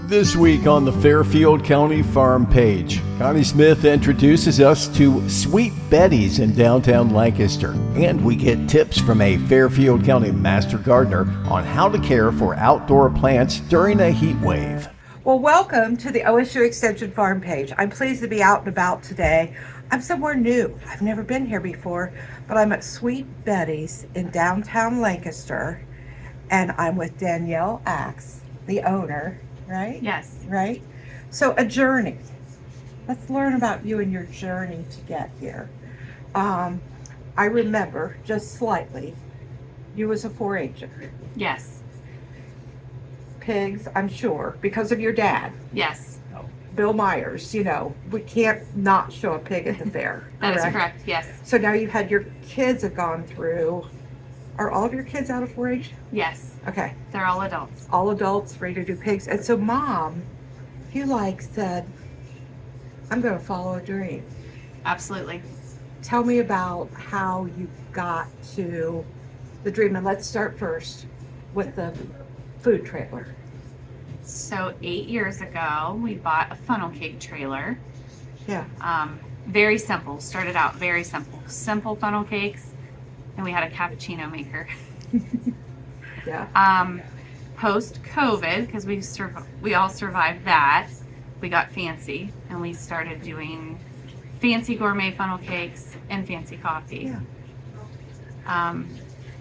This week on the Fairfield County Farm Page, Connie Smith introduces us to Sweet Betty's in downtown Lancaster, and we get tips from a Fairfield County Master Gardener on how to care for outdoor plants during a heat wave. Well, welcome to the OSU Extension Farm Page. I'm pleased to be out and about today. I'm somewhere new. I've never been here before, but I'm at Sweet Betty's in downtown Lancaster, and I'm with Danielle Axe, the owner, right? Yes. Right? So a journey. Let's learn about you and your journey to get here. I remember, just slightly, you was a 4-H'er. Yes. Pigs, I'm sure, because of your dad. Yes. Bill Myers, you know, we can't not show a pig at the fair. That is correct, yes. So now you've had your kids have gone through. Are all of your kids out of 4-H? Yes. Okay. They're all adults. All adults ready to do pigs. And so mom, you said, I'm going to follow a dream. Absolutely. Tell me about how you got to the dream. And let's start first with the food trailer. So 8 years ago, we bought a funnel cake trailer. Yeah. Very simple. Started out very simple. Simple funnel cakes. And we had a cappuccino maker. Yeah. Post COVID, because we all survived that, we got fancy and we started doing fancy gourmet funnel cakes and fancy coffee. Yeah.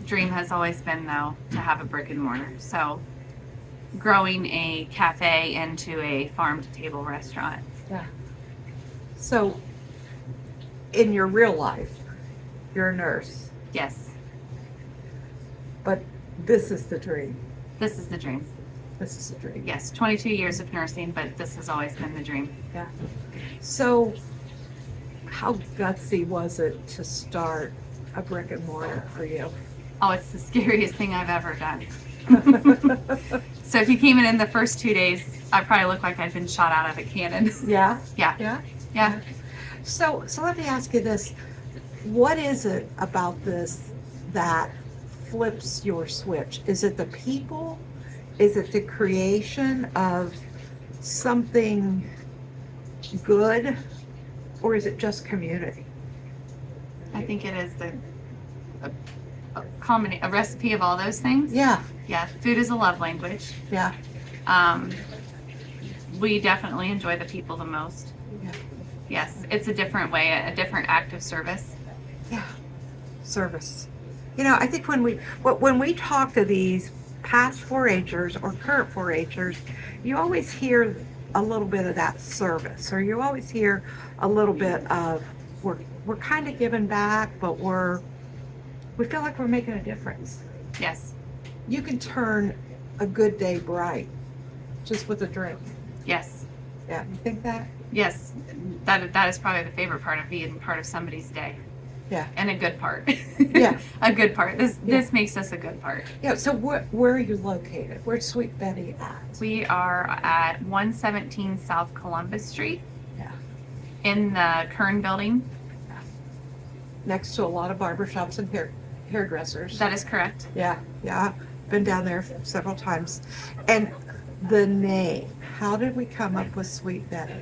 Dream has always been though to have a brick and mortar. So growing a cafe into a farm to table restaurant. Yeah. So in your real life, you're a nurse. Yes. But this is the dream. This is the dream. This is the dream. Yes, 22 years of nursing, but this has always been the dream. Yeah. So, how gutsy was it to start a brick and mortar for you? Oh, it's the scariest thing I've ever done. So if you came in the first 2 days, I probably looked like I'd been shot out of a cannon. Yeah. Yeah. Yeah. Yeah. So let me ask you this: what is it about this that flips your switch? Is it the people? Is it the creation of something good, or is it just community? I think it is a recipe of all those things. Yeah. Yeah. Food is a love language. Yeah. We definitely enjoy the people the most. Yeah. Yes. It's a different way, a different act of service. Yeah, service. You know, I think when we talk to these past 4-H'ers or current 4-H'ers, you always hear a little bit of that service, or you always hear a little bit of we're kind of giving back, but we feel like we're making a difference. Yes. You can turn a good day bright just with a drink. Yes. Yeah, you think that? Yes. That is probably the favorite part of being part of somebody's day. Yeah. And a good part. Yeah. A good part. This makes us a good part. Yeah. So where are you located? Where's Sweet Betty at? We are at 117 South Columbus Street. Yeah. In the Kern building. Next to a lot of barbershops and hairdressers. That is correct. Yeah. Been down there several times. And the name, how did we come up with Sweet Betty?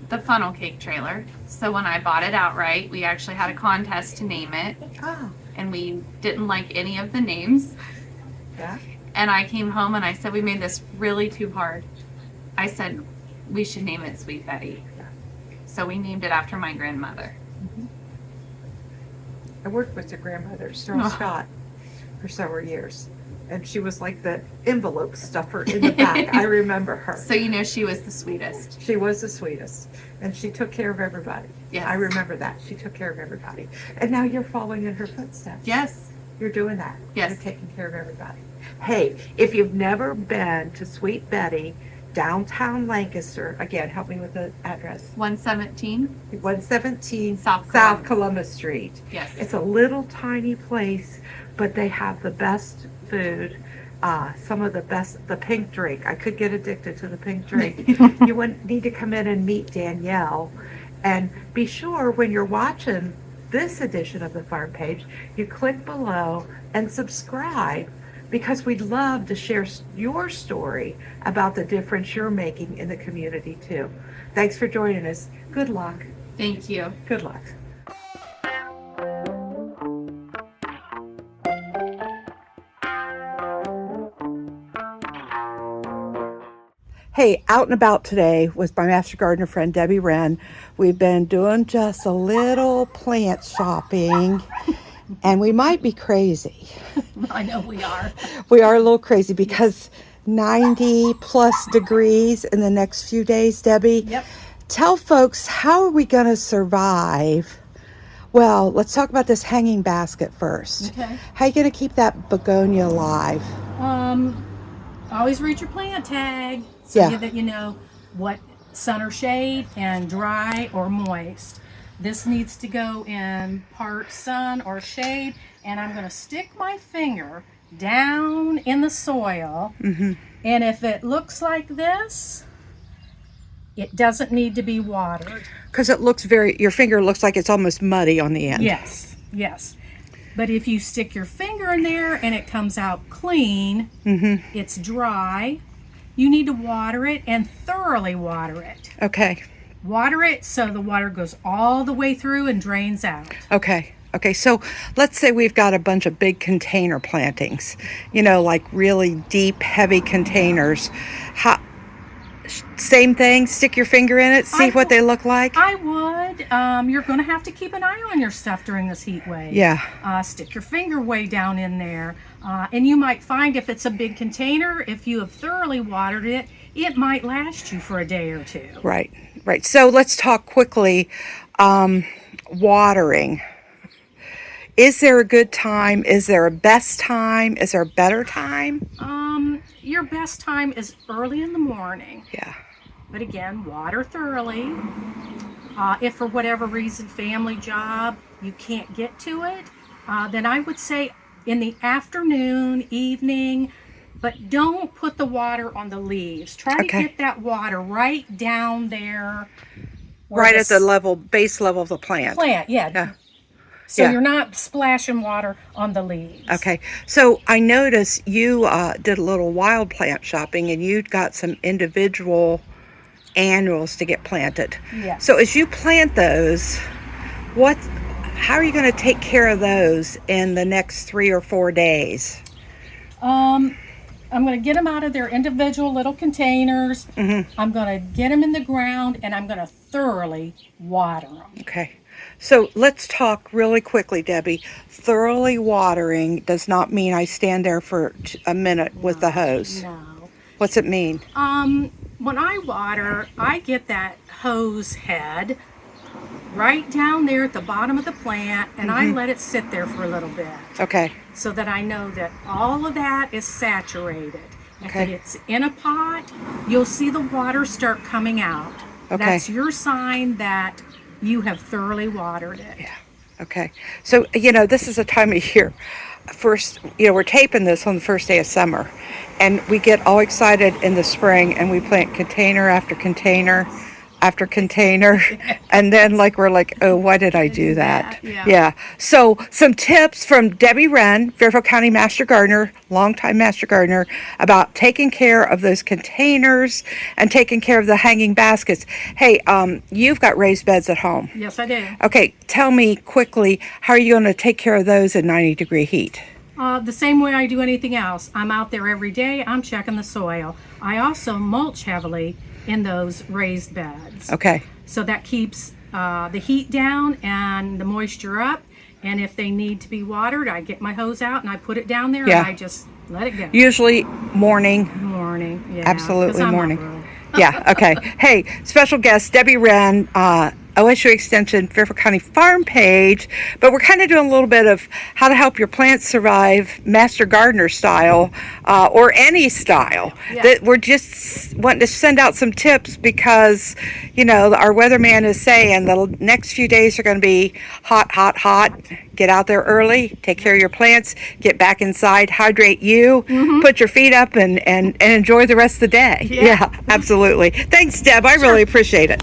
The funnel cake trailer. So when I bought it outright, we actually had a contest to name it. Oh. And we didn't like any of the names. Yeah. And I came home and I said, we made this really too hard. I said, we should name it Sweet Betty. Yeah. So we named it after my grandmother. Mm-hmm. I worked with your grandmother, Sterling Scott, for several years. And she was like the envelope stuffer in the back. I remember her. So you know she was the sweetest. She was the sweetest. And she took care of everybody. Yes. I remember that. She took care of everybody. And now you're following in her footsteps. Yes. You're doing that. Yes. You're taking care of everybody. Hey, if you've never been to Sweet Betty, downtown Lancaster, again, help me with the address. 117. 117 South Columbus Street. Yes. It's a little tiny place, but they have the best food, some of the best, the pink drink. I could get addicted to the pink drink. You would need to come in and meet Danielle. And be sure when you're watching this edition of the Farm Page, you click below and subscribe because we'd love to share your story about the difference you're making in the community too. Thanks for joining us. Good luck. Thank you. Good luck. Hey, out and about today with my Master Gardener friend Debbie Wren. We've been doing just a little plant shopping, and we might be crazy. I know we are. We are a little crazy because 90 plus degrees in the next few days, Debbie. Yep. Tell folks, how are we going to survive? Well, let's talk about this hanging basket first. Okay. How are you going to keep that begonia alive? Always read your plant tag so Yeah. that you know what sun or shade and dry or moist. This needs to go in part sun or shade, and I'm going to stick my finger down in the soil. Mm-hmm. And if it looks like this, it doesn't need to be watered. Because your finger looks like it's almost muddy on the end. Yes, yes. But if you stick your finger in there and it comes out clean, it's dry, you need to water it and thoroughly water it. Okay. Water it so the water goes all the way through and drains out. Okay. Okay. So let's say we've got a bunch of big container plantings, like really deep, heavy containers. Same thing, stick your finger in it, see what they look like? I would. You're going to have to keep an eye on your stuff during this heat wave. Yeah. Stick your finger way down in there. And you might find if it's a big container, if you have thoroughly watered it, it might last you for a day or two. Right. So let's talk quickly. Watering. Is there a good time? Is there a best time? Is there a better time? Your best time is early in the morning. Yeah. But again, water thoroughly. If for whatever reason, family job, you can't get to it, then I would say in the afternoon, evening, but don't put the water on the leaves. Try to get that water right down there. Right at the base level of the plant. Yeah. So you're not splashing water on the leaves. Okay. So I noticed you did a little wild plant shopping, and you got some individual annuals to get planted. Yes. So as you plant those, how are you going to take care of those in the next 3 or 4 days? I'm going to get them out of their individual little containers. I'm going to get them in the ground, and I'm going to thoroughly water them. Okay. So let's talk really quickly, Debbie. Thoroughly watering does not mean I stand there for a minute with the hose. No. What's it mean? When I water, I get that hose head right down there at the bottom of the plant, and I let it sit there for a little bit. Okay. So that I know that all of that is saturated. Okay. If it's in a pot, you'll see the water start coming out. Okay. That's your sign that you have thoroughly watered it. Yeah. Okay. So, this is a time of year. First, we're taping this on the first day of summer, and we get all excited in the spring, and we plant container after container after container, and then we're like, oh, why did I do that? Yeah. So some tips from Debbie Wren, Fairfield County Master Gardener, longtime Master Gardener, about taking care of those containers and taking care of the hanging baskets. Hey, you've got raised beds at home. Yes, I do. Okay, tell me quickly, how are you going to take care of those in 90-degree heat? The same way I do anything else. I'm out there every day. I'm checking the soil. I also mulch heavily in those raised beds. Okay. So that keeps the heat down and the moisture up. And if they need to be watered, I get my hose out and I put it down there and I just let it go. Usually morning. Yeah. Absolutely 'cause I'm morning. up early. Yeah, okay. Hey, special guest Debbie Wren, OSU Extension Fairfield County Farm Page, but we're kind of doing a little bit of how to help your plants survive Master Gardener style, or any style. Yeah. That we're just wanting to send out some tips because, our weatherman is saying the next few days are going to be hot, hot, hot. Get out there early, take care of your plants, get back inside, hydrate you, put your feet up and enjoy the rest of the day. Yeah, absolutely. Thanks, Deb. I really appreciate it.